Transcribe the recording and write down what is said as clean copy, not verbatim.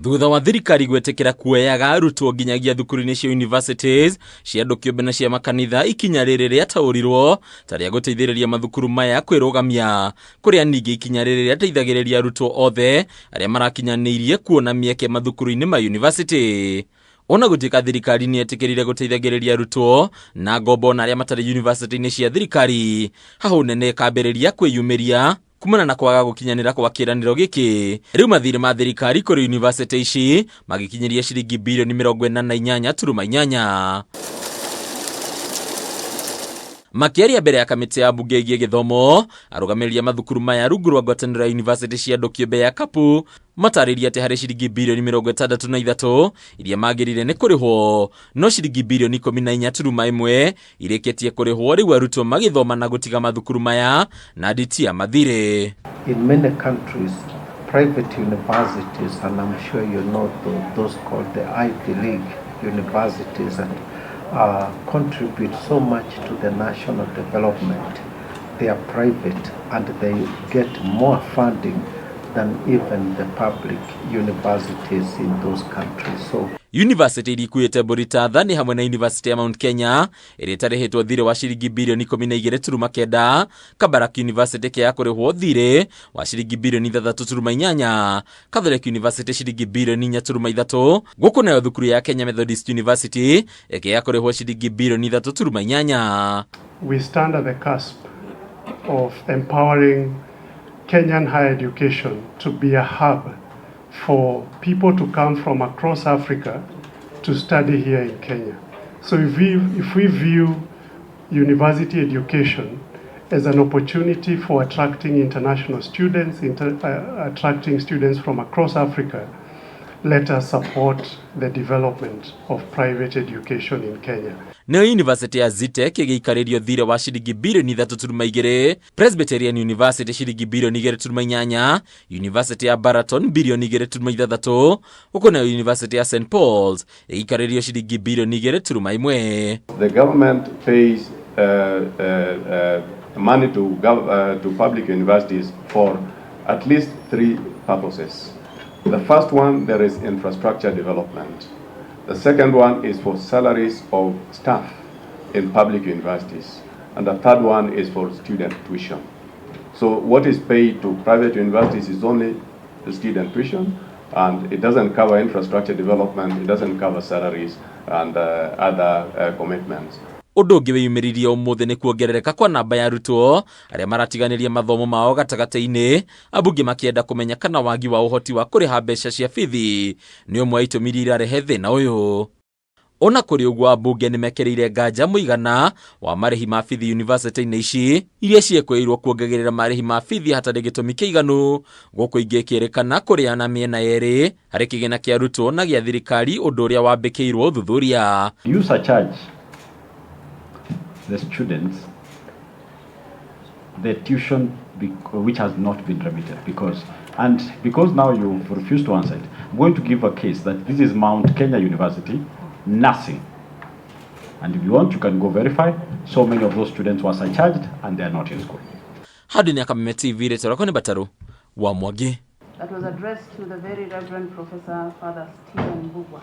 Thutha wa thirikari gwetekera kuoyaga arutwo nginyagia thukuru-ini cia universities cia ANDU KIUMBE na cia makanitha ikinya riri riataurirwo ta ria guteithĩrĩria mathukuru maya kwĩrũgamia, kuria ningĩ ikinya riri riateithagĩrĩria arutwo othe aria marakinyanĩirie kuona mieke mathukuru-ini ma university. Ona gũtuĩka thirikari nĩ etĩkĩrire gũteithagĩrĩria arutwo na ngombo na aria matarĩ university-ini cia thirikari, hau nene ĩkambĩrĩria kwĩyumĩria kumana na kwaga gũkinyanĩra kwa kĩranĩro gĩkĩ. Rĩu mathiirĩ ma thirikari kũrĩ university ici magikinyiria ciringi birioni 48.8. Makiaria mbere ya kamĩtĩ ya mbunge ĩgiĩ gĩthomo, arũgamĩrĩri mathukuru maya rungu rwa ngwatanĩro ya university cia ANDU KIUMBE ya KAPU matarĩria atĩ harĩ ciringi birioni 63 iria magĩrĩire nĩ kũrĩhwo, no ciringi birioni 14.1 irĩkĩtie kũrĩhwo, rĩu arutwo magĩthoma na gũtiga mathukuru maya na nditi ya mathirĩ. In many countries, private universities, and I'm sure you know those called the Ivy League universities, and contribute so much to the national development. They are private and they get more funding than even the public universities in those countries. So University irikuĩte Buritatha ni hamwe na University ya Mount Kenya ĩrĩa ĩtarĩhĩtwo thirĩ wa ciringi birioni 12.9, Kabarak University kĩa kũrĩhwo thirĩ wa ciringi birioni 3.8, Catholic University ciringi birioni 4.3, gũkũ nayo thukuru ya Kenya Methodist University ĩkĩa kũrĩhwo ciringi birioni 3.8. We stand at the cusp of empowering Kenyan higher education to be a hub for people to come from across Africa to study here in Kenya. So if we view university education as an opportunity for attracting international students, attracting students from across Africa, let us support the development of private education in Kenya. Nayo University ya Zitek ĩgĩikarĩrio thirĩ wa ciringi birioni 3.2, Presbyterian University ciringi birioni 2.8, University ya Baraton birioni 2.3, huko nayo University ya St. Paul's ĩgĩikarĩrio ciringi birioni 2.1. The government pays money to public universities for at least 3 purposes. The first one, there is infrastructure development. The second one is for salaries of staff in public universities. And the third one is for student tuition. So what is paid to private universities is only the student tuition, and it doesn't cover infrastructure development, it doesn't cover salaries and other commitments. Ũndũ ũngĩ wĩyumĩririe ũmũthĩ nĩ kuongerereka kwa namba ya arutwo arĩa maratiganĩria mathomo mao gatagatĩ-inĩ, ambunge makĩenda kũmenya kana wagi wa ũhoti wa kũrĩha mbeca cia bithi nĩ ũmwe wa itũmi iria irarehe thĩna ũyũ. Ona kũrĩ ũguo, ambunge nĩ mekereire nganja mũigana wa marĩhi ma bithi university-inĩ ici iria ciĩkũĩirwo kuongagĩrĩra marĩhi ma bithi hatarĩ gĩtũmi kĩiganu, gũkũ ingĩkĩrĩkana kũrĩana mĩena yerĩ harĩ kĩgĩna kĩa arutwo na gĩa thirikari, ũndũ ũrĩa wambĩkĩirwo ũthuthuria. You surcharge the students the tuition which has not been remitted because now you refuse to answer it. I'm going to give a case that this is Mount Kenya University, nothing. And if you want, you can go verify. So many of those students were surcharged and they are not in school. Hadi ni akameme TV retorako ni Bataru wa Mwagi. That was addressed to the very Reverend Professor Father Stephen Mbugwa.